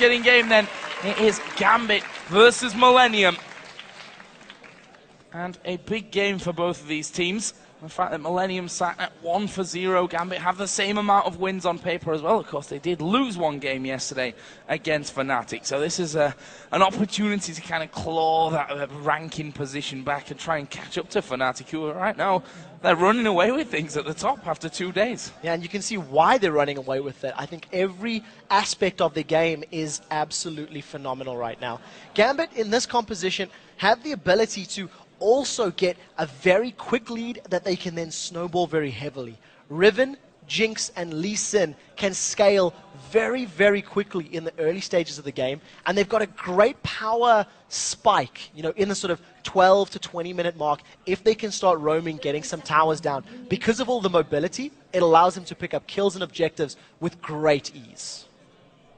get in game then. It is Gambit versus Millenium. And a big game for both of these teams. The fact that Millenium sat at 1-0, Gambit have the same amount of wins on paper as well. Of course, they did lose one game yesterday against Fnatic. So this is an opportunity to kind of claw that ranking position back and try and catch up to Fnatic, who right now, they're running away with things at the top after 2 days. Yeah, and you can see why they're running away with it. I think every aspect of the game is absolutely phenomenal right now. Gambit, in this composition, have the ability to also get a very quick lead that they can then snowball very heavily. Riven, Jinx, and Lee Sin can scale very, very quickly in the early stages of the game, and they've got a great power spike, you know, in the sort of 12 to 20 minute mark. If they can start roaming, getting some towers down, because of all the mobility, it allows them to pick up kills and objectives with great ease.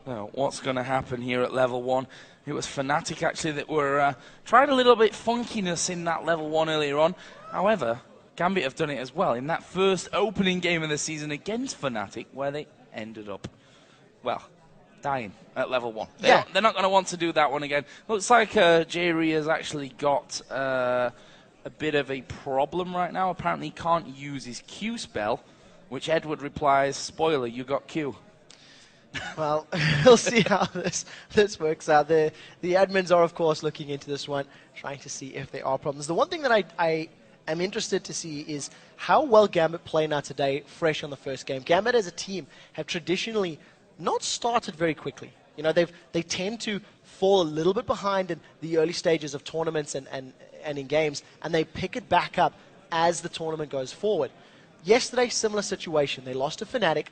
Now, what's going to happen here at level 1? It was Fnatic actually that were tried a little bit funkiness in that level 1 earlier on. However, Gambit have done it as well in that first opening game of the season against Fnatic, where they ended up, well, dying at level 1. They're not going to want to do that one again. Looks like j Ree has actually got a bit of a problem right now. Apparently he can't use his Q spell, which Edward replies, spoiler, you got Q. Well, we'll see how this works out. The admins are, of course, looking into this one, trying to see if there are problems. The one thing that I am interested to see is how well Gambit play now today, fresh on the first game. Gambit as a team have traditionally not started very quickly. You know, they tend to fall a little bit behind in the early stages of tournaments and in games, and they pick it back up as the tournament goes forward. Yesterday, similar situation. They lost to Fnatic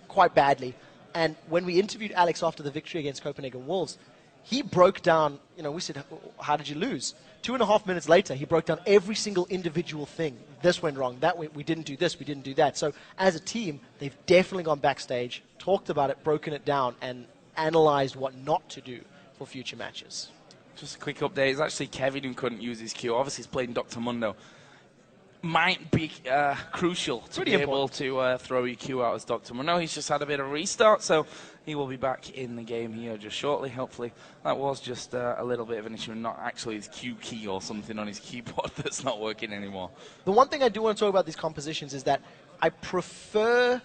quite badly. And when we interviewed Alex after the victory against Copenhagen Wolves, he broke down, you know, we said, how did you lose? 2.5 minutes later, he broke down every single individual thing. This went wrong, that we didn't do this, we didn't do that. So as a team, they've definitely gone backstage, talked about it, broken it down, and analyzed what not to do for future matches. Just a quick update. It's actually Kevin who couldn't use his Q. Obviously, he's playing Dr. Mundo. Might be crucial to be able to throw your Q out as Dr. Mundo. He's just had a bit of restart, so he will be back in the game here just shortly, hopefully. That was just a little bit of an issue, not actually his Q key or something on his keyboard that's not working anymore. The one thing I do want to talk about these compositions is that I prefer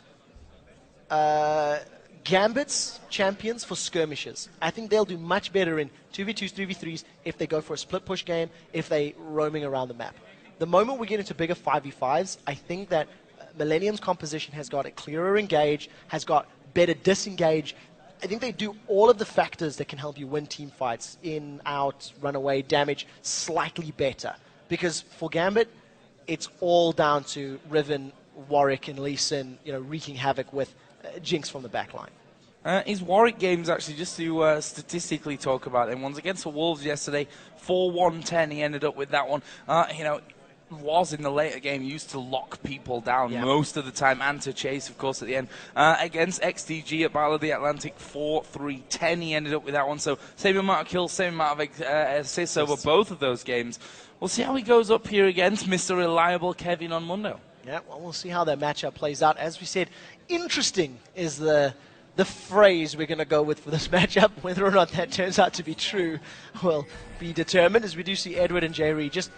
Gambit's champions for skirmishes. I think they'll do much better in 2v2s, 3v3s if they go for a split push game, if they're roaming around the map. The moment we get into bigger 5v5s, I think that Millenium's composition has got a clearer engage, has got better disengage. I think they do all of the factors that can help you win team fights, in, out, run away, damage, slightly better. Because for Gambit, it's all down to Riven, Warwick, and Lee Sin, you know, wreaking havoc with Jinx from the backline. His Warwick games, actually, just to statistically talk about them, ones against the Wolves yesterday, 4-1-10, he ended up with that one. You know, was in the later game used to lock people down most of the time and to chase, of course, at the end. Against XDG at Battle of the Atlantic, 4-3-10, he ended up with that one. So same amount of kills, same amount of assists over both of those games. We'll see how he goes up here against Mr. Reliable Kevin on Mundo. Yeah, well, we'll see how that matchup plays out. As we said, interesting is the phrase we're going to go with for this matchup. Whether or not that turns out to be true will be determined, as we do see Edward and j Ree just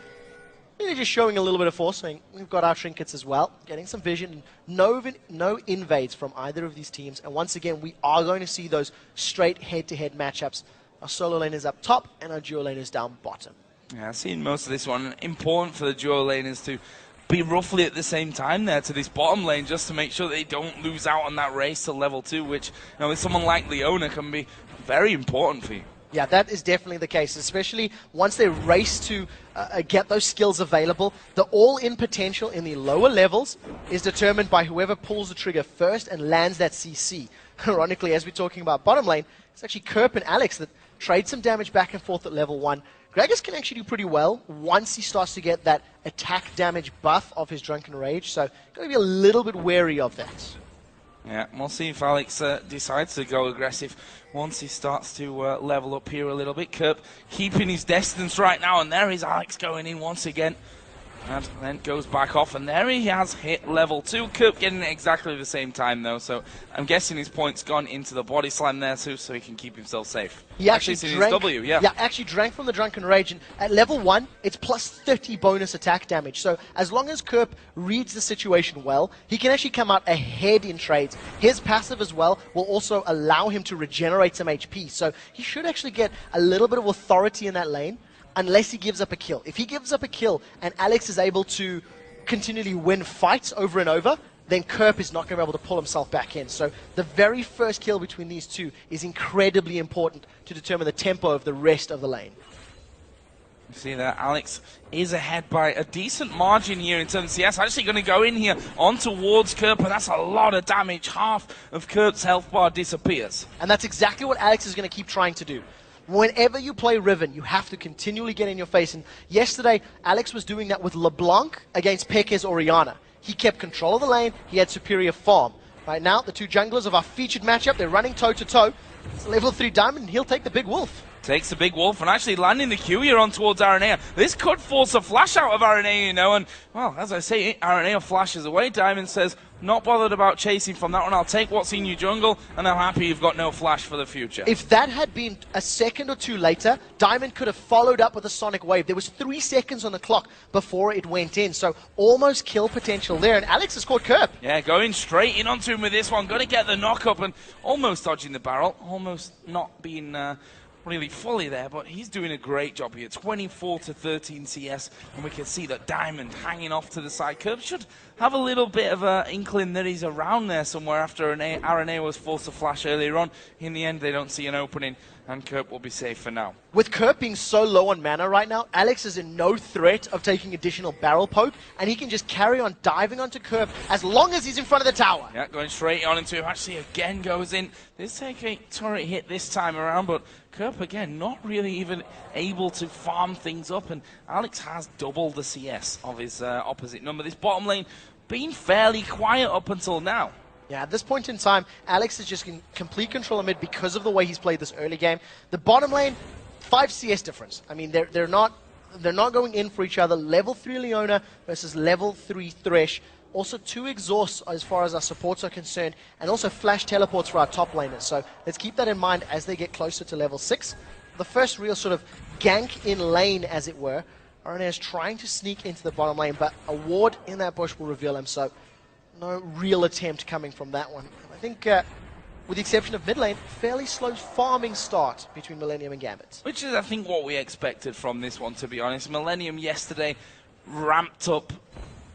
showing a little bit of force, saying we've got our trinkets as well, getting some vision. No invades from either of these teams, and once again, we are going to see those straight head-to-head matchups. Our solo lane is up top, and our duo lane is down bottom. Yeah, I've seen most of this one. Important for the duo laners to be roughly at the same time there to this bottom lane, just to make sure they don't lose out on that race to level 2, which, you know, with someone like Leona can be very important for you. Yeah, that is definitely the case, especially once they race to get those skills available. The all-in potential in the lower levels is determined by whoever pulls the trigger first and lands that CC. Ironically, as we're talking about bottom lane, it's actually Kerp and Alex that trade some damage back and forth at level 1. Gragas can actually do pretty well once he starts to get that attack damage buff of his Drunken Rage, so got to be a little bit wary of that. Yeah, we'll see if Alex decides to go aggressive once he starts to level up here a little bit. Kerp keeping his distance right now, and there is Alex going in once again. And then goes back off, and there he has hit level 2. Coop getting it exactly the same time, though, so I'm guessing his point's gone into the body slam there, too, so he can keep himself safe. He actually drank, his W, yeah. Yeah, actually drank from the Drunken Rage, and at level 1, it's plus 30 bonus attack damage. So as long as Coop reads the situation well, he can actually come out ahead in trades. His passive as well will also allow him to regenerate some HP, so he should actually get a little bit of authority in that lane, unless he gives up a kill. If he gives up a kill and Alex is able to continually win fights over and over, then Kerp is not going to be able to pull himself back in. So the very first kill between these two is incredibly important to determine the tempo of the rest of the lane. You see that Alex is ahead by a decent margin here in terms of CS. Actually going to go in here on towards Kerp, and that's a lot of damage. Half of Kerp's health bar disappears. And that's exactly what Alex is going to keep trying to do. Whenever you play Riven, you have to continually get in your face. And yesterday, Alex was doing that with LeBlanc against Pekez Oriana. He kept control of the lane. He had superior farm. Right now, the two junglers of our featured matchup, they're running toe-to-toe. It's level 3 Diamond, and he'll take the big wolf. Takes the big wolf and actually landing the Q here on towards Aranea. This could force a flash out of Aranea, you know, and, well, as I say, Aranea flashes away. Diamond says, not bothered about chasing from that one. I'll take what's in your jungle, and I'm happy you've got no flash for the future. If that had been a second or two later, Diamond could have followed up with a Sonic Wave. There was 3 seconds on the clock before it went in, so almost kill potential there, and Alex has caught Kerp. Yeah, going straight in onto him with this one. Got to get the knock up and almost dodging the barrel, almost not being really fully there, but he's doing a great job here. 24 to 13 CS, and we can see that Diamond hanging off to the side. Kerp should have a little bit of an inkling that he's around there somewhere after Aranea was forced to flash earlier on. In the end, they don't see an opening, and Kerp will be safe for now. With Kerp being so low on mana right now, Alex is in no threat of taking additional barrel poke, and he can just carry on diving onto Kerp as long as he's in front of the tower. Yeah, going straight on into him. Actually, again goes in. This take a turret hit this time around, but Kerp, again, not really even able to farm things up, and Alex has doubled the CS of his opposite number. This bottom lane been fairly quiet up until now. Yeah, at this point in time, Alex is just in complete control of mid because of the way he's played this early game. The bottom lane, 5 CS difference. I mean, they're not going in for each other. Level 3 Leona versus level 3 Thresh. Also 2 exhausts as far as our supports are concerned, and also flash teleports for our top laners. So let's keep that in mind as they get closer to level 6. The first real sort of gank in lane, as it were. Aranea is trying to sneak into the bottom lane, but a ward in that bush will reveal him. So no real attempt coming from that one. I think, with the exception of mid lane, fairly slow farming start between Millenium and Gambit. Which is, I think, what we expected from this one, to be honest. Millenium yesterday ramped up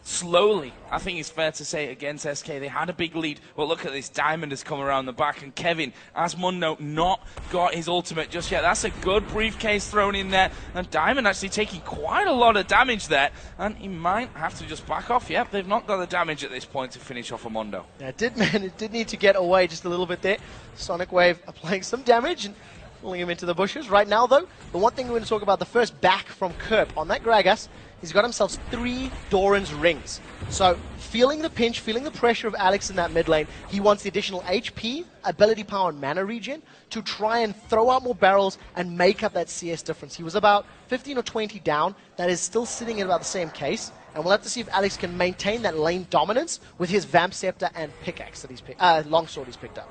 slowly, I think it's fair to say, against SK. They had a big lead, but look at this. Diamond has come around the back, and Kevin, as Mundo, not got his ultimate just yet. That's a good briefcase thrown in there, and Diamond actually taking quite a lot of damage there, and he might have to just back off. Yep, they've not got the damage at this point to finish off a Mundo. Yeah, it did need to get away just a little bit there. Sonic Wave applying some damage and pulling him into the bushes. Right now, though, the one thing we're going to talk about, the first back from Kerp on that Gragas. He's got himself 3 Doran's rings. So, feeling the pinch, feeling the pressure of Alex in that mid lane, he wants the additional HP, ability power, and mana regen to try and throw out more barrels and make up that CS difference. He was about 15 or 20 down. That is still sitting in about the same case. And we'll have to see if Alex can maintain that lane dominance with his Vamp Scepter and pickaxe that he's longsword he's picked up.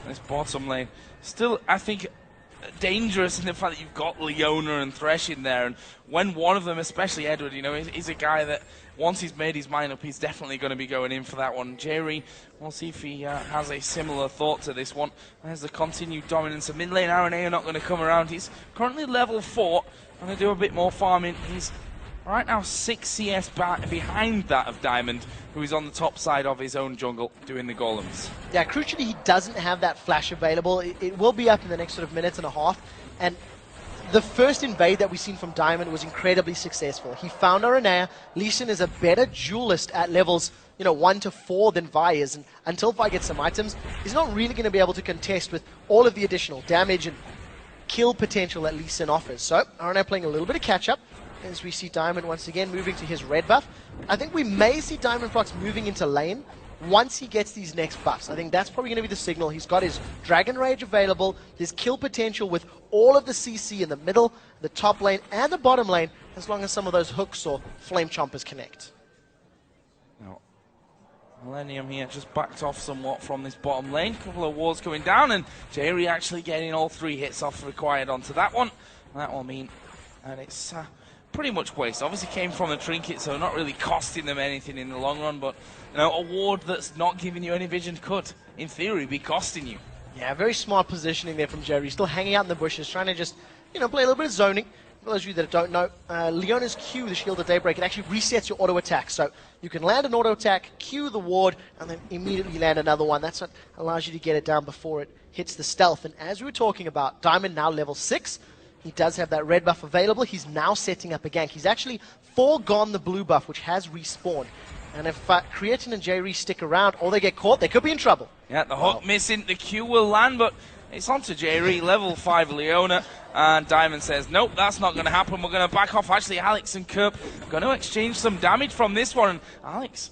This bottom lane, still, I think, dangerous in the fact that you've got Leona and Thresh in there, and when one of them, especially Edward, you know, is a guy that once he's made his mind up, he's definitely going to be going in for that one. Jerry, we'll see if he has a similar thought to this one. There's the continued dominance of mid lane. Aranea not going to come around. He's currently level 4, going to do a bit more farming. He's right now 6 CS behind that of Diamond, who is on the top side of his own jungle doing the golems. Yeah, crucially, he doesn't have that flash available. It will be up in the next sort of minute and a half. And the first invade that we've seen from Diamond was incredibly successful. He found Aranea. Lee Sin is a better duelist at levels 1 to 4 than Vi is. And until Vi gets some items, he's not really going to be able to contest with all of the additional damage and kill potential that Lee Sin offers. So, Aranea playing a little bit of catch-up as we see Diamond once again moving to his red buff. I think we may see Diamond Fox moving into lane once he gets these next buffs. I think that's probably going to be the signal. He's got his Dragon Rage available, his kill potential with all of the CC in the middle, the top lane, and the bottom lane. as long as some of those hooks or flame chompers connect. No. Millenium here just backed off somewhat from this bottom lane. Couple of wards coming down, and j actually getting all 3 hits off required onto that one. That will mean, and it's pretty much waste. Obviously came from the trinket, so not really costing them anything in the long run, but you know, a ward that's not giving you any vision could, in theory, be costing you. Yeah, very smart positioning there from j, still hanging out in the bushes, trying to just, you know, play a little bit of zoning. For those of you that don't know, Leona's Q, the Shield of Daybreak, it actually resets your auto attack. So you can land an auto attack, Q the ward, and then immediately land another one. That's what allows you to get it down before it hits the stealth. And as we were talking about, Diamond now level 6. He does have that red buff available. He's now setting up a gank. He's actually foregone the blue buff, which has respawned. And if Creatine and j stick around or they get caught, they could be in trouble. Yeah, the hook missing. The Q will land, but it's onto j level 5 Leona. And Diamond says, nope, that's not going to happen. We're going to back off. Actually, Alex and Kerp going to exchange some damage from this one. And Alex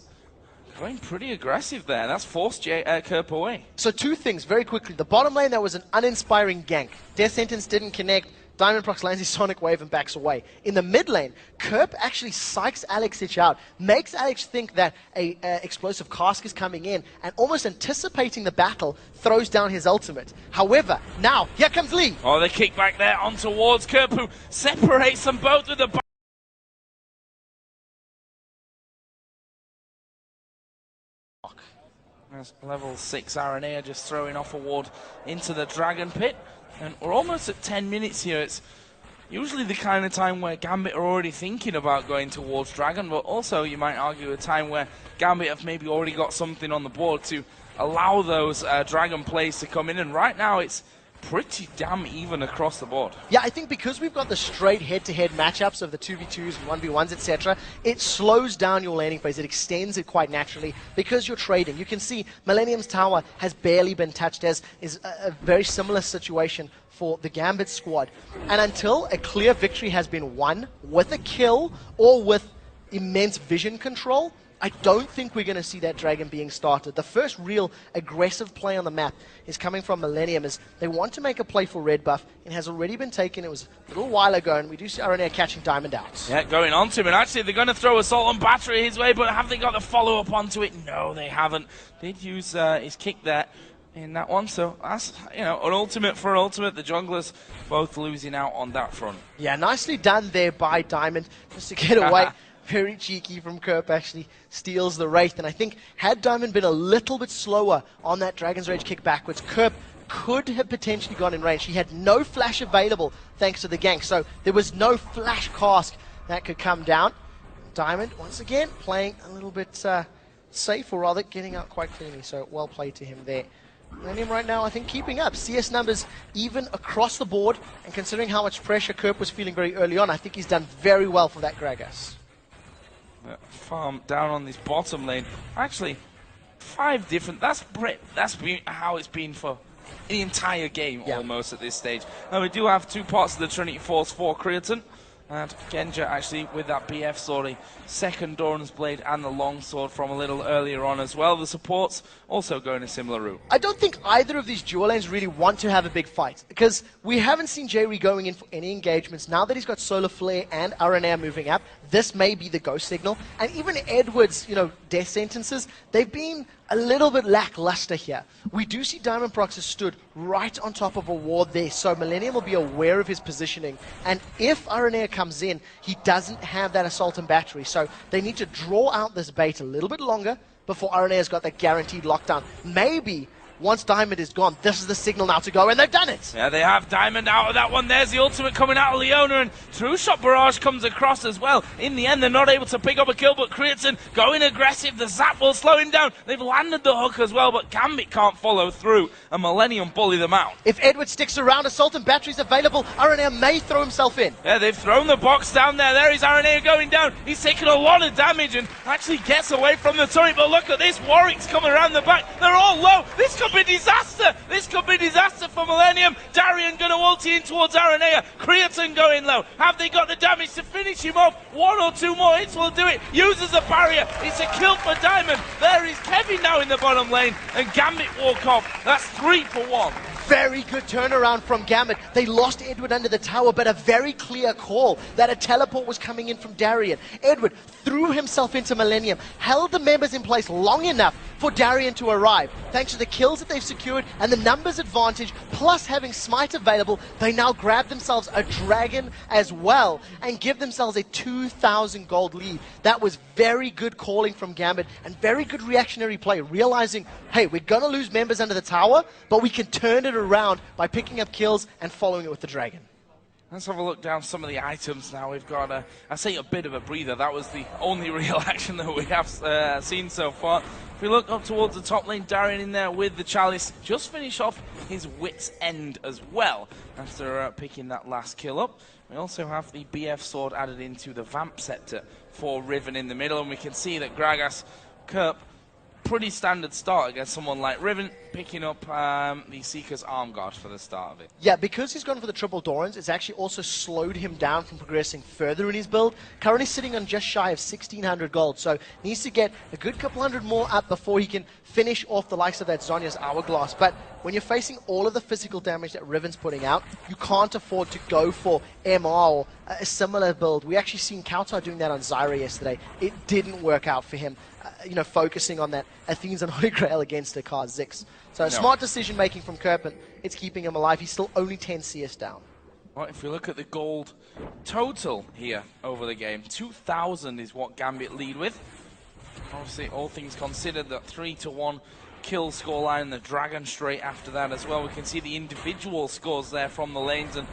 going pretty aggressive there. That's forced Kerp away. So 2 things very quickly. The bottom lane, that was an uninspiring gank. Death Sentence didn't connect. Diamond procs lands his Sonic Wave and backs away. In the mid lane, Kerp actually psychs Alexic out, makes Alex think that a explosive cask is coming in, and almost anticipating the battle, throws down his ultimate. However, now, here comes Lee. Oh, the kick back there on towards Kerp, who separates them both with the There's level 6 Aranea just throwing off a ward into the Dragon Pit. And we're almost at 10 minutes here. It's usually the kind of time where Gambit are already thinking about going towards Dragon, but also you might argue a time where Gambit have maybe already got something on the board to allow those Dragon plays to come in. And right now it's pretty damn even across the board. Yeah, I think because we've got the straight head-to-head matchups of the 2v2s and 1v1s, etc., it slows down your laning phase. It extends it quite naturally because you're trading. You can see Millennium's tower has barely been touched, as is a very similar situation for the Gambit squad. And until a clear victory has been won with a kill or with immense vision control, I don't think we're going to see that Dragon being started. The first real aggressive play on the map is coming from Millenium, as they want to make a play for red buff. It has already been taken. It was a little while ago, and we do see Aranea catching Diamond out. Yeah, going on to him, and actually they're going to throw Assault and Battery his way, but have they got the follow-up onto it? No, they haven't. Did use his kick there in that one, so that's, you know, an ultimate for ultimate. The junglers both losing out on that front. Yeah, nicely done there by Diamond, just to get away. Very cheeky from Kerp, actually steals the Wraith. And I think had Diamond been a little bit slower on that Dragon's Rage kick backwards, Kerp could have potentially gone in range. He had no flash available thanks to the gank, so there was no flash cask that could come down. Diamond, once again, playing a little bit safe, or rather getting out quite cleanly, so well played to him there. Millenium right now, I think, keeping up. CS numbers even across the board, and considering how much pressure Kerp was feeling very early on, I think he's done very well for that Gragas. Farm down on this bottom lane. Actually, 5 different. That's been how it's been for the entire game almost at this stage. Now we do have 2 parts of the Trinity Force for Creatine. And Genja actually with that BF sword, a second Doran's Blade and the longsword from a little earlier on as well. The supports also going a similar route. I don't think either of these dual lanes really want to have a big fight, because we haven't seen j going in for any engagements. Now that he's got Solar Flare and Aranea moving up, this may be the go signal. And even Edward's, you know, death sentences, they've been a little bit lackluster here. We do see Diamond Prox has stood right on top of a ward there, so Millenium will be aware of his positioning. And if Aranea comes in, he doesn't have that Assault and Battery, so they need to draw out this bait a little bit longer before Aranea's got that guaranteed lockdown. Maybe once Diamond is gone, this is the signal now to go, and they've done it! Yeah, they have Diamond out of that one. There's the ultimate coming out of Leona, and True Shot Barrage comes across as well. In the end, they're not able to pick up a kill, but Creatine going aggressive. The Zap will slow him down. They've landed the hook as well, but Gambit can't follow through, and Millenium bully them out. If Edward sticks around, Assault and Battery's available. Aranea may throw himself in. Yeah, they've thrown the box down there. There is Aranea going down. He's taken a lot of damage and actually gets away from the turret, but look at this. Warwick's coming around the back. They're all low. This could be disaster. This could be disaster for Millenium. Darian going to ulti in towards Aranea. Creatine going low. Have they got the damage to finish him off? 1 or 2 more hits will do it. Uses a barrier. It's a kill for Diamond. There is Kevin now in the bottom lane, and Gambit walk off. That's 3 for 1. Very good turnaround from Gambit. They lost Edward under the tower, but a very clear call that a teleport was coming in from Darien. Edward threw himself into Millenium, held the members in place long enough for Darien to arrive. Thanks to the kills that they've secured and the numbers advantage, plus having Smite available, they now grab themselves a dragon as well and give themselves a 2,000 gold lead. That was very good calling from Gambit and very good reactionary play, realizing, hey, we're going to lose members under the tower, but we can turn it around by picking up kills and following it with the dragon. Let's have a look down some of the items now. We've got, I say, a bit of a breather. That was the only real action that we have seen so far. If we look up towards the top lane, Darien in there with the Chalice. Just finished off his Wit's End as well after picking that last kill up. We also have the BF sword added into the Vamp Scepter for Riven in the middle. And we can see that Gragas, Kerp, pretty standard start against someone like Riven, picking up the Seeker's Arm Guard for the start of it. Yeah, because he's gone for the triple Dorans, it's actually also slowed him down from progressing further in his build. Currently sitting on just shy of 1,600 gold, so needs to get a good couple hundred more up before he can finish off the likes of that Zhonya's Hourglass. But when you're facing all of the physical damage that Riven's putting out, you can't afford to go for MR or a similar build. We actually seen Kautar doing that on Zyra yesterday. It didn't work out for him. Focusing on that Athene's and Holy Grail against the Kha'Zix. So smart decision making from Kerpen. It's keeping him alive. He's still only 10 CS down. Well, if we look at the gold total here over the game, 2,000 is what Gambit lead with. Obviously, all things considered, that 3-1 kill scoreline, the Dragon straight after that as well. We can see the individual scores there from the lanes, and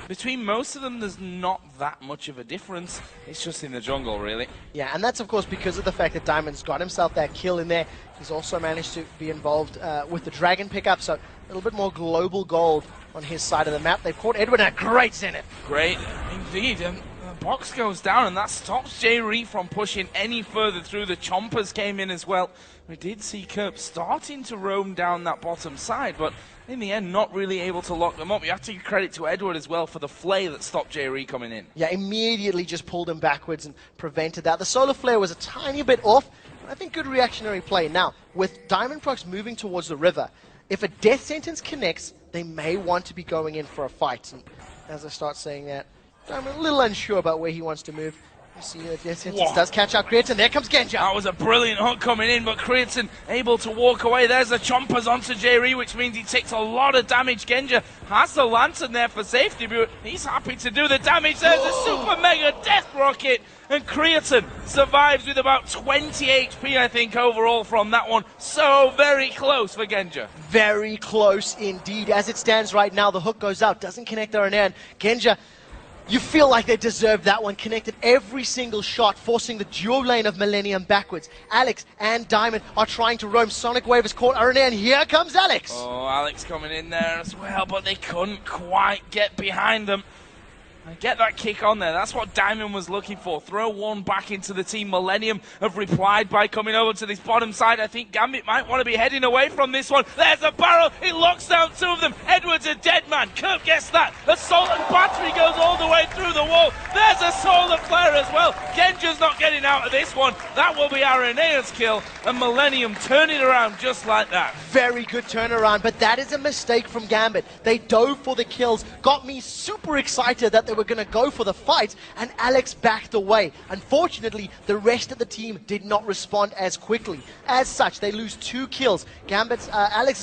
between most of them, there's not that much of a difference. It's just in the jungle, really. Yeah, and that's, of course, because of the fact that Diamond's got himself that kill in there. He's also managed to be involved with the Dragon pickup, so a little bit more global gold on his side of the map. They've caught Edward at great Zenith. Great, indeed. And the box goes down, and that stops j from pushing any further through. The Chompers came in as well. We did see Kerp starting to roam down that bottom side, but in the end, not really able to lock them up. You have to give credit to Edward as well for the flay that stopped j coming in. Yeah, immediately just pulled him backwards and prevented that. The solar flare was a tiny bit off. I think good reactionary play. Now, with Diamond Procs moving towards the river, if a death sentence connects, they may want to be going in for a fight. And as I start saying that, I'm a little unsure about where he wants to move. You see the death sentence does catch out Creaton. There comes Genja. That was a brilliant hook coming in, but Creaton able to walk away. There's the chompers onto j, which means he takes a lot of damage. Genja has the lantern there for safety, but he's happy to do the damage. There's a super mega death rocket, and Creaton survives with about 20 HP, I think, overall from that one. So very close for Genja. Very close indeed. As it stands right now, the hook goes out, doesn't connect there, and Genja, you feel like they deserved that one. Connected every single shot, forcing the dual lane of Millenium backwards. Alex and Diamond are trying to roam. Sonic Wave has caught Arena, and here comes Alex. Oh, Alex coming in there as well, but they couldn't quite get behind them. And get that kick on there. That's what Diamond was looking for. Throw one back into the team. Millenium have replied by coming over to this bottom side. I think Gambit might want to be heading away from this one. There's a barrel. It locks down two of them. Edward's a dead man. Kerp gets that. Assault and battery goes all the way through the wall. There's a solar flare as well. Genja's not getting out of this one. That will be Arenea's kill. And Millenium turning around just like that. Very good turnaround, but that is a mistake from Gambit. They dove for the kills. Got me super excited that they were going to go for the fight, and Alex backed away. Unfortunately, the rest of the team did not respond as quickly. As such, they lose 2 kills. Alex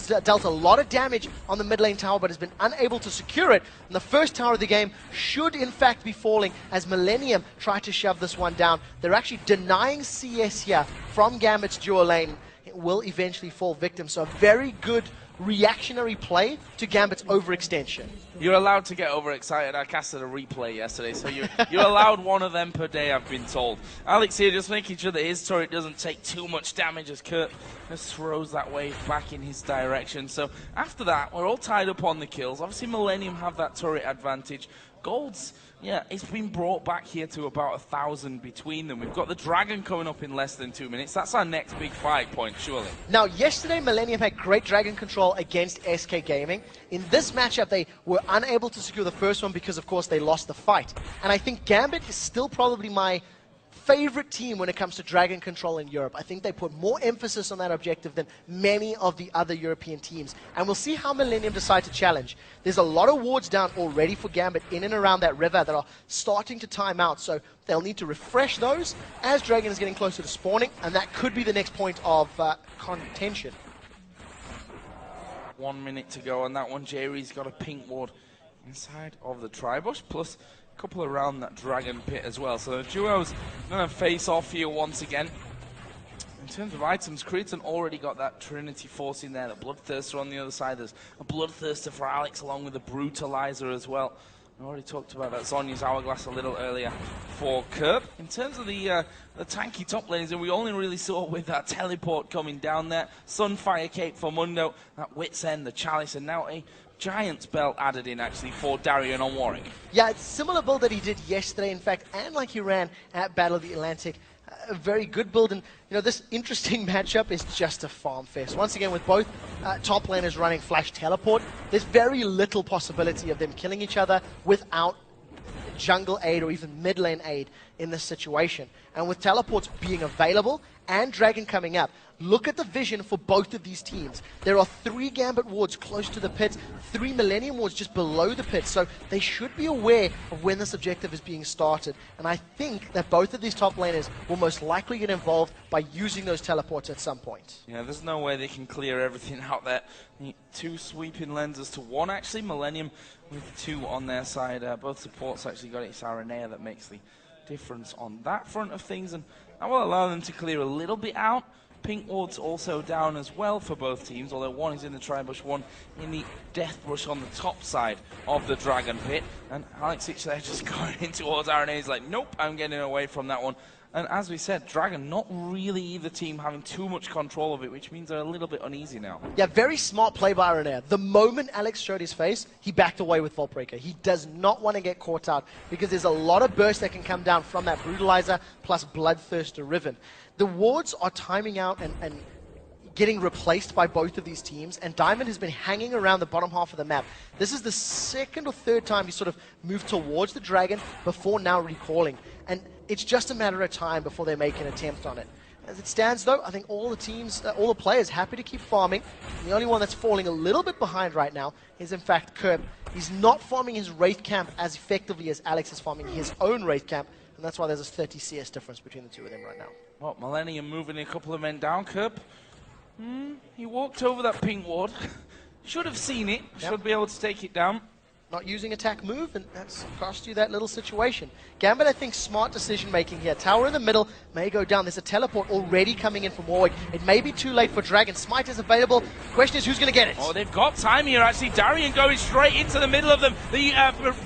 has dealt a lot of damage on the mid lane tower, but has been unable to secure it. And the first tower of the game should, in fact, be falling as Millenium try to shove this one down. They're actually denying CS here from Gambit's dual lane. It will eventually fall victim. So a very good reactionary play to Gambit's overextension. You're allowed to get overexcited. I casted a replay yesterday, so you're allowed one of them per day, I've been told. Alex here just making sure that his turret doesn't take too much damage as Kurt just throws that wave back in his direction. So after that, we're all tied up on the kills. Obviously, Millenium have that turret advantage. Gold's, yeah, it's been brought back here to about 1,000 between them. We've got the Dragon coming up in less than 2 minutes. That's our next big fight point, surely. Now, yesterday, Millenium had great Dragon control against SK Gaming. In this matchup, they were unable to secure the first one because, of course, they lost the fight. And I think Gambit is still probably my favorite team when it comes to Dragon control in Europe. I think they put more emphasis on that objective than many of the other European teams. And we'll see how Millenium decide to challenge. There's a lot of wards down already for Gambit in and around that river that are starting to time out. So they'll need to refresh those as Dragon is getting closer to spawning. And that could be the next point of contention. 1 minute to go on that one. Jerry's got a pink ward inside of the Tribush, plus a couple around that Dragon pit as well. So the duo's going to face off here once again. In terms of items, Cretan already got that Trinity Force in there, the Bloodthirster on the other side. There's a Bloodthirster for Alex along with the Brutalizer as well. I already talked about that Zhonya's Hourglass a little earlier for Kerp. In terms of the tanky top lanes, and we only really saw with that teleport coming down there, Sunfire Cape for Mundo, that Wit's End, the Chalice, and now a Giant's Belt added in actually for Darian on Warwick. Yeah, it's a similar build that he did yesterday, in fact, and like he ran at Battle of the Atlantic. A very good build, and you know, this interesting matchup is just a farm fest. Once again, with both top laners running Flash Teleport, there's very little possibility of them killing each other without jungle aid or even mid lane aid in this situation. And with teleports being available and Dragon coming up, look at the vision for both of these teams. There are 3 Gambit wards close to the pit, 3 Millenium wards just below the pit, so they should be aware of when this objective is being started. And I think that both of these top laners will most likely get involved by using those teleports at some point. Yeah, there's no way they can clear everything out there. 2 sweeping lenses to 1 actually. Millenium with 2 on their side. Both supports actually got it. It's Aranea that makes the difference on that front of things, and that will allow them to clear a little bit out. Pink ward's also down as well for both teams, although one is in the Tribush, one in the Death Rush on the top side of the Dragon Pit. And Alex Ich there just going in towards Aranea. He's like, nope, I'm getting away from that one. And as we said, Dragon not really either team having too much control of it, which means they're a little bit uneasy now. Yeah, very smart play by Aranea. The moment Alex showed his face, he backed away with Vault Breaker. He does not want to get caught out because there's a lot of burst that can come down from that Brutalizer plus Bloodthirster Riven. The wards are timing out and getting replaced by both of these teams, and Diamond has been hanging around the bottom half of the map. This is the second or third time he sort of moved towards the Dragon before now recalling, and it's just a matter of time before they make an attempt on it. As it stands though, I think all the teams, all the players happy to keep farming. The only one that's falling a little bit behind right now is in fact Kerp. He's not farming his Wraith Camp as effectively as Alex is farming his own Wraith Camp, and that's why there's a 30 CS difference between the two of them right now. Well, Millenium moving a couple of men down. Kerp, he walked over that pink ward. Should have seen it. Yep. Should be able to take it down. Not using attack move, and that's cost you that little situation. Gambit, I think, smart decision making here. Tower in the middle may go down. There's a teleport already coming in from Warwick. It may be too late for Dragon. Smite is available. Question is, who's going to get it? Oh, they've got time here, actually. Darian going straight into the middle of them. The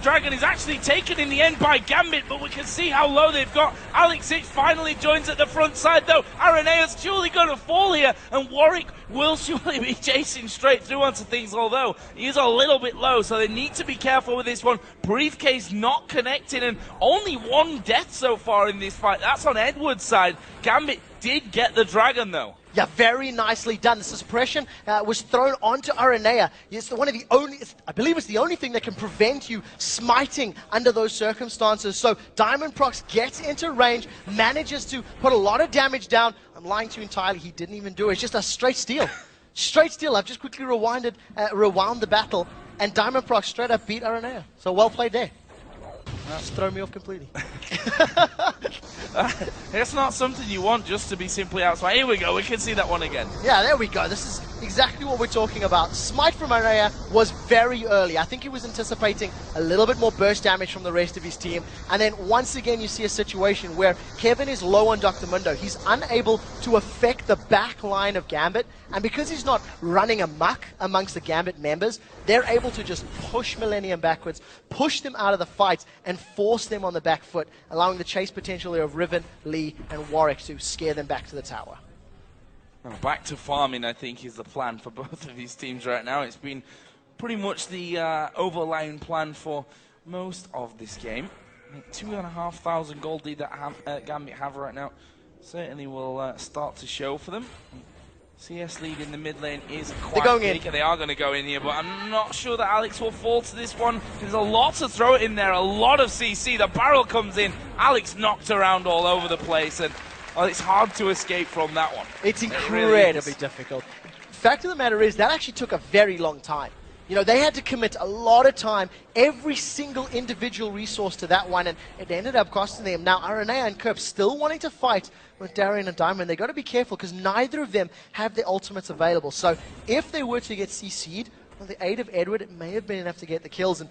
Dragon is actually taken in the end by Gambit, but we can see how low they've got. Alex Ich finally joins at the front side, though. Arenea's surely going to fall here, and Warwick will surely be chasing straight through onto things, although he is a little bit low, so they need to be careful with this one. Briefcase not connected, and only 1 death so far in this fight. That's on Edward's side. Gambit did get the Dragon, though. Yeah, very nicely done. The suppression was thrown onto Aranea. It's one of the only, I believe it's the only thing that can prevent you smiting under those circumstances. So Diamond Prox gets into range, manages to put a lot of damage down. I'm lying to you entirely. He didn't even do it. It's just a straight steal. Straight steal. I've just quickly rewound the battle, and Diamond Prox straight up beat Aranea. So well played there. Just throw me off completely. It's not something you want just to be simply outside. Here we go, we can see that one again. Yeah, there we go. This is exactly what we're talking about. Smite from Aranea was very early. I think he was anticipating a little bit more burst damage from the rest of his team. And then once again, you see a situation where Kevin is low on Dr. Mundo. He's unable to affect the back line of Gambit. And because he's not running amok amongst the Gambit members, they're able to just push Millenium backwards, push them out of the fight, and force them on the back foot, allowing the chase potentially of Riven, Lee, and Warwick to scare them back to the tower. Well, back to farming, I think, is the plan for both of these teams right now. It's been pretty much the overlying plan for most of this game. 2,500 gold lead that Gambit have right now certainly will start to show for them. CS lead in the mid lane is quite They're going big. in. They are going to go in here, but I'm not sure that Alex will fall to this one. There's a lot to throw in there, a lot of CC. The barrel comes in. Alex knocked around all over the place, and it's hard to escape from that one. It's incredibly difficult. Fact of the matter is, that actually took a very long time. You know, they had to commit a lot of time, every single individual resource to that one, and it ended up costing them. Now, Aranea and Kerp still wanting to fight with Darien and Diamond. They've got to be careful because neither of them have their ultimates available. So if they were to get CC'd, with the aid of Edward, it may have been enough to get the kills. And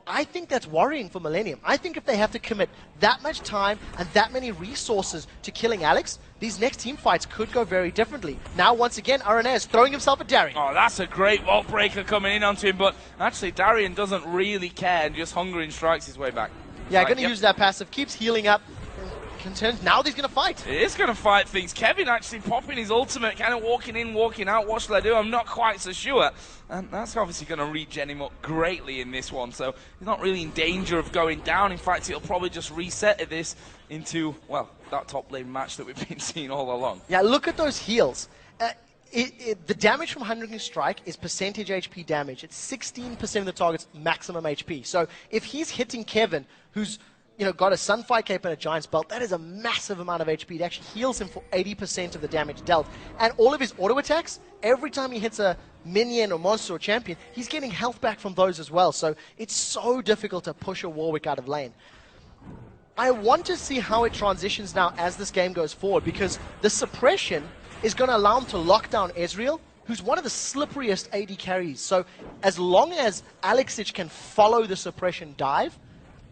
I think that's worrying for Millenium. I think if they have to commit that much time and that many resources to killing Alex, these next team fights could go very differently. Now, once again, Aranea is throwing himself at Darien. Oh, that's a great vault breaker coming in onto him, but actually Darien doesn't really care and just hungering strikes his way back. Yeah, going to use that passive, keeps healing up. Now he's going to fight. He is going to fight things. Kevin actually popping his ultimate, kind of walking in, walking out. What shall I do? I'm not quite so sure. And that's obviously going to regen him up greatly in this one. So he's not really in danger of going down. In fact, it'll probably just reset this into, well, that top lane match that we've been seeing all along. Yeah, look at those heals. The damage from Hungering Strike is percentage HP damage. It's 16% of the target's maximum HP. So if he's hitting Kevin, who's got a Sunfire Cape and a Giant's Belt, that is a massive amount of HP. It actually heals him for 80% of the damage dealt. And all of his auto attacks, every time he hits a minion or monster or champion, he's getting health back from those as well. So it's so difficult to push a Warwick out of lane. I want to see how it transitions now as this game goes forward, because the suppression is going to allow him to lock down Ezreal, who's one of the slipperiest AD carries. So as long as Alexich can follow the suppression dive,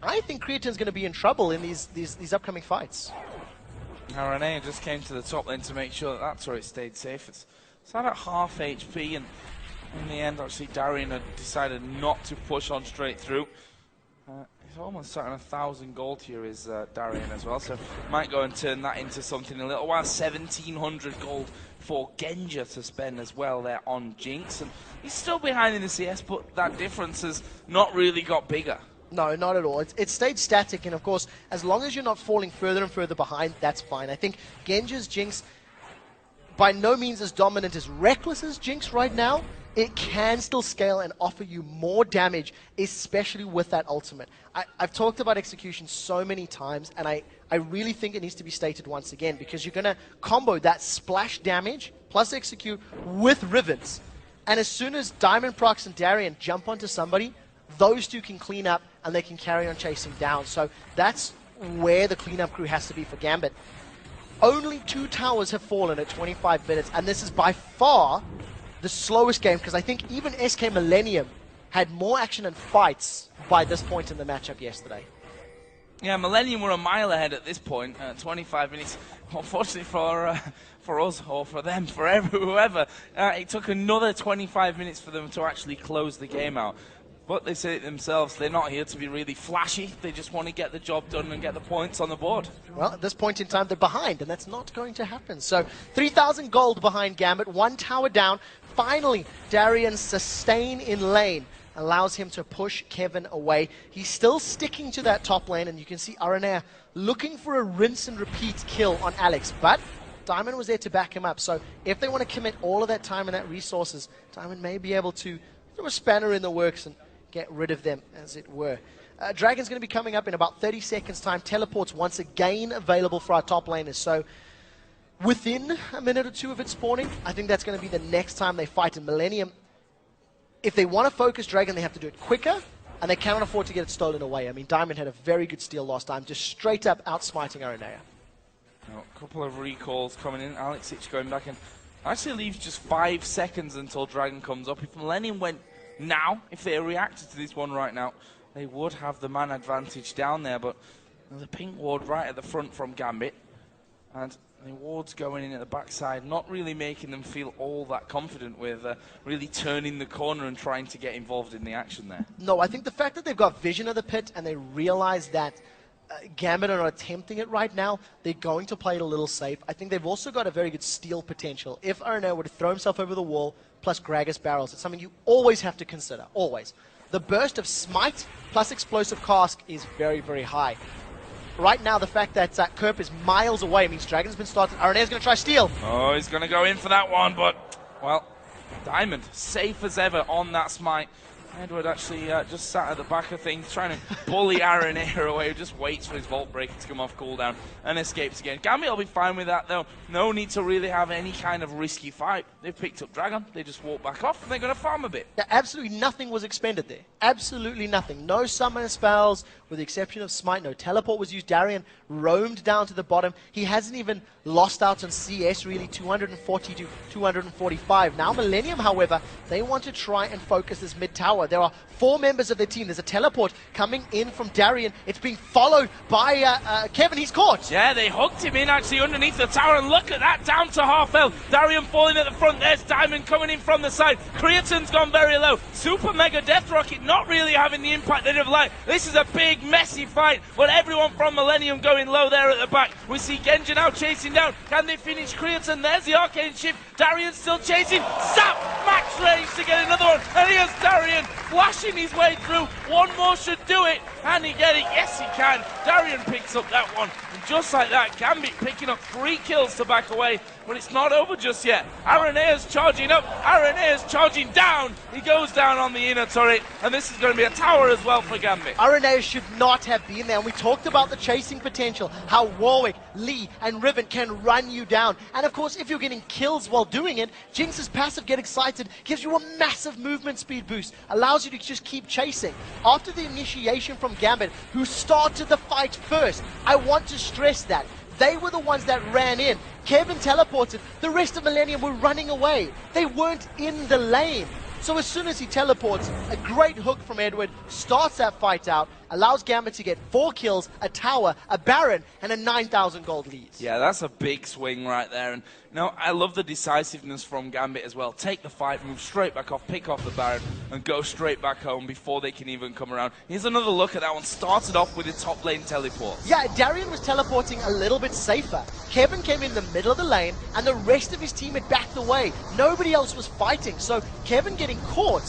I think Creatin's going to be in trouble in these upcoming fights. Now Renee just came to the top lane to make sure that turret stayed safe. It's at half HP, and in the end, actually, Darien had decided not to push on straight through. He's almost sat on 1,000 gold here, is Darien as well, so might go and turn that into something in a little while. 1,700 gold for Genja to spend as well there on Jinx, and he's still behind in the CS, but that difference has not really got bigger. No, not at all. It stayed static, and of course, as long as you're not falling further and further behind, that's fine. I think Genja's Jinx, by no means as dominant as Reckless as Jinx right now, it can still scale and offer you more damage, especially with that ultimate. I've talked about execution so many times, and I really think it needs to be stated once again, because you're going to combo that splash damage plus execute with Rivens. And as soon as Diamond Prox and Darien jump onto somebody, those two can clean up and they can carry on chasing down. So that's where the cleanup crew has to be for Gambit. Only 2 towers have fallen at 25 minutes, and this is by far the slowest game, because I think even SK Millenium had more action and fights by this point in the matchup yesterday. Yeah, Millenium were a mile ahead at this point, 25 minutes. Unfortunately for us, or for them, for whoever, it took another 25 minutes for them to actually close the game out. But they say it themselves, they're not here to be really flashy. They just want to get the job done and get the points on the board. Well, at this point in time, they're behind, and that's not going to happen. So 3,000 gold behind Gambit, 1 tower down. Finally, Darien's sustain in lane allows him to push Kevin away. He's still sticking to that top lane, and you can see Aranea looking for a rinse and repeat kill on Alex. But Diamond was there to back him up. So if they want to commit all of that time and that resources, Diamond may be able to throw a spanner in the works and get rid of them, as it were. Dragon's going to be coming up in about 30 seconds time. Teleport's once again available for our top laners. So within a minute or two of it spawning, I think that's going to be the next time they fight in Millenium. If they want to focus Dragon, they have to do it quicker, and they cannot afford to get it stolen away. I mean, Diamond had a very good steal last time, just straight up outsmiting Aranea. A couple of recalls coming in. Alexich going back, and actually leaves just 5 seconds until Dragon comes up. If Millenium went now, if they reacted to this one right now, they would have the man advantage down there, but there's a pink ward right at the front from Gambit, and the ward's going in at the backside, not really making them feel all that confident with really turning the corner and trying to get involved in the action there. No, I think the fact that they've got vision of the pit and they realize that Gambit are not attempting it right now, they're going to play it a little safe. I think they've also got a very good steal potential. If Aranea were to throw himself over the wall, plus Gragas barrels, it's something you always have to consider, always. The burst of Smite plus Explosive Cask is very, very high. right now the fact that Kerp is miles away means Dragon's been started. RNA's going to try steal. Oh, he's going to go in for that one, but, well, Diamond, safe as ever on that smite. Edward actually just sat at the back of things, trying to bully Aaron here away, who just waits for his Vault Breaker to come off cooldown and escapes again. Gambit will be fine with that, though. No need to really have any kind of risky fight. They've picked up Dragon. They just walk back off, and they're going to farm a bit. Yeah, absolutely nothing was expended there. Absolutely nothing. No summon spells, with the exception of Smite. No teleport was used. Darian roamed down to the bottom. He hasn't even lost out on CS, really, 240 to 245. Now Millenium, however, they want to try and focus this mid tower. There are 4 members of their team. There's a teleport coming in from Darian. It's being followed by Kevin. He's caught. Yeah, they hooked him in actually underneath the tower, and look at that, down to half health. Darian falling at the front. There's Diamond coming in from the side. Creaton's gone very low. Super Mega Death Rocket not really having the impact they'd have liked. This is a big, messy fight, but everyone from Millenium going low there at the back. We see Genja now chasing down. Can they finish Creaton? There's the Arcane Shift. Darian's still chasing. Zap! Max range to get another one. And here's Darian flashing his way through. One more should do it. Can he get it? Yes, he can. Darian picks up that one. And just like that, Gambit picking up 3 kills to back away. But it's not over just yet. Arenea's charging up. Arenea's charging down. He goes down on the inner turret. And this is going to be a tower as well for Gambit. Arenea should not have been there. And we talked about the chasing potential. How Warwick, Lee, and Riven can run you down. And of course, if you're getting kills while doing it, Jinx's passive Get Excited gives you a massive movement speed boost. Allows you to just keep chasing. After the initiation from Gambit, who started the fight first, I want to stress that. They were the ones that ran in. Kevin teleported. The rest of Millenium were running away. They weren't in the lane. So as soon as he teleports, a great hook from Edward starts that fight out, allows Gambit to get 4 kills, a tower, a Baron, and a 9,000 gold lead. Yeah, that's a big swing right there. And no, I love the decisiveness from Gambit as well. Take the fight, move straight back off, pick off the Baron, and go straight back home before they can even come around. Here's another look at that one. Started off with a top lane teleport. Yeah, Darian was teleporting a little bit safer. Kevin came in the middle of the lane, and the rest of his team had backed away. Nobody else was fighting, so Kevin getting caught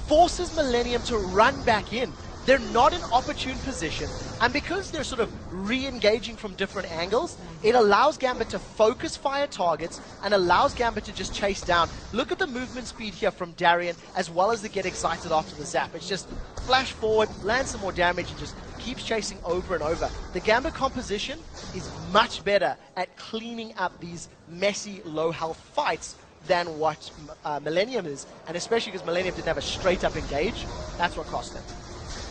forces Millenium to run back in. They're not in opportune position, and because they're sort of re-engaging from different angles, it allows Gambit to focus fire targets and allows Gambit to just chase down. Look at the movement speed here from Darian, as well as the Get Excited after the zap. It's just flash forward, land some more damage, and just keeps chasing over and over. The Gambit composition is much better at cleaning up these messy, low-health fights than what Millenium is, and especially because Millenium didn't have a straight-up engage. That's what cost them.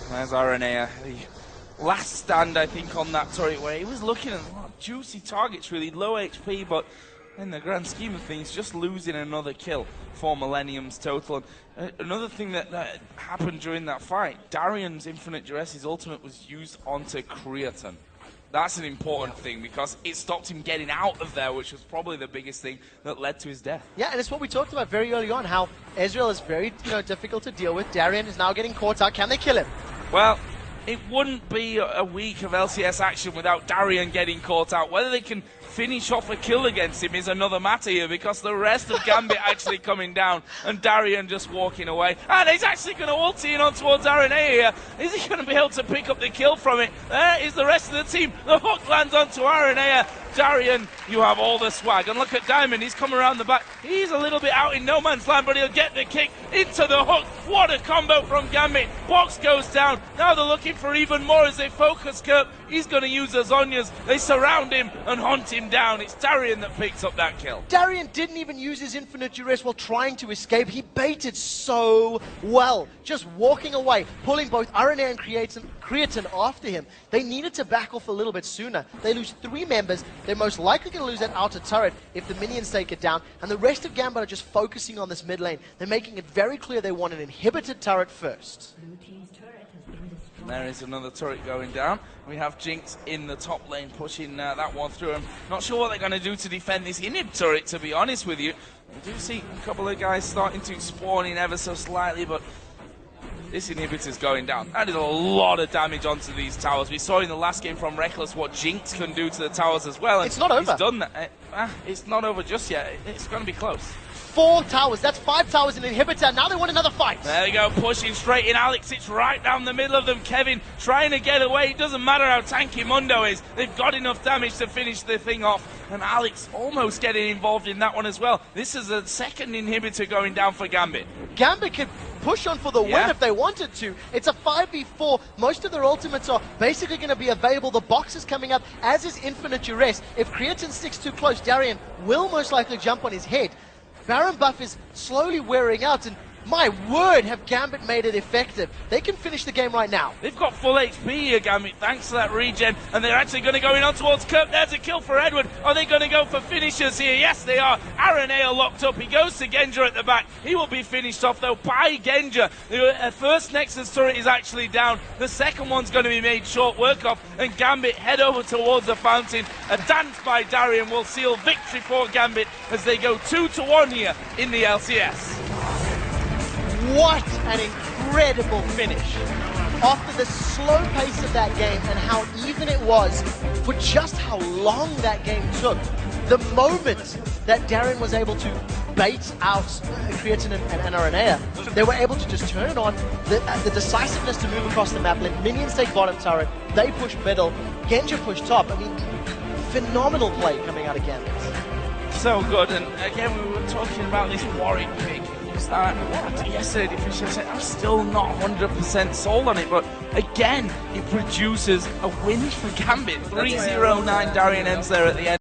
There's Aranea, the last stand, I think, on that turret where he was looking at a lot of juicy targets, really low HP, but in the grand scheme of things, just losing another kill for Millenium's total. And another thing that happened during that fight, Darian's Infinite Duress, his ultimate, was used onto Creaton. That's an important thing because it stopped him getting out of there, which was probably the biggest thing that led to his death. Yeah, and it's what we talked about very early on, how Ezreal is very difficult to deal with. Darian is now getting caught out. Can they kill him? Well, it wouldn't be a week of LCS action without Darian getting caught out. Whether they can finish off a kill against him is another matter here, because the rest of Gambit actually coming down and Darian just walking away. And he's actually going to ulti in on towards Aranea here. Is he going to be able to pick up the kill from it? There is the rest of the team. The hook lands onto Aranea. Darian, you have all the swag. And look at Diamond, he's come around the back. He's a little bit out in no man's land, but he'll get the kick into the hook. What a combo from Gambit. Box goes down. Now they're looking for even more as they focus Kerp. He's going to use the Zhonya's. They surround him and hunt him down. It's Darian that picks up that kill. Darian didn't even use his Infinite Duress while trying to escape. He baited so well. Just walking away, pulling both Aranea and Creaton after him. They needed to back off a little bit sooner. They lose 3 members. They're most likely going to lose that outer turret if the minions take it down. And the rest of Gambit are just focusing on this mid lane. They're making it very clear they want an inhibited turret first. There is another turret going down. We have Jinx in the top lane pushing that one through. I'm not sure what they're going to do to defend this inhib turret, to be honest with you. We do see a couple of guys starting to spawn in ever so slightly, but this inhibitor's going down. That is a lot of damage onto these towers. We saw in the last game from Reckless what Jinx can do to the towers as well. And it's not over. He's done that. It's not over just yet. It's going to be close. 4 towers. That's 5 towers in inhibitor. Now they want another fight. There we go, pushing straight in. Alex, it's right down the middle of them. Kevin trying to get away. It doesn't matter how tanky Mundo is. They've got enough damage to finish the thing off. And Alex almost getting involved in that one as well. This is a second inhibitor going down for Gambit. Gambit could push on for the win if they wanted to. It's a 5v4. Most of their ultimates are basically going to be available. The box is coming up, as is Infinite Duress. If Creatine sticks too close, Darien will most likely jump on his head. Baron buff is slowly wearing out, and my word, have Gambit made it effective. They can finish the game right now. They've got full HP here, Gambit, thanks to that regen, and they're actually going to go in on towards Kirk. There's a kill for Edward. Are they going to go for finishers here? Yes, they are. Araneo locked up. He goes to Genja at the back. He will be finished off, though, by Genja. The first Nexus turret is actually down. The second one's going to be made short work of, and Gambit head over towards the fountain. A dance by Darien will seal victory for Gambit as they go 2-1 here in the LCS. What an incredible finish. After the slow pace of that game and how even it was for just how long that game took, the moment that Darren was able to bait out Creatine and Aranea, they were able to just turn it on, the decisiveness to move across the map, let minions take bottom turret, they push middle, Genja push top. I mean, phenomenal play coming out of Gambit. So good, and again we were talking about this Warwick pick. Yesterday, I'm still not 100% sold on it, but again, it produces a win for Gambit. 3-0-9, Darien ends there at the end.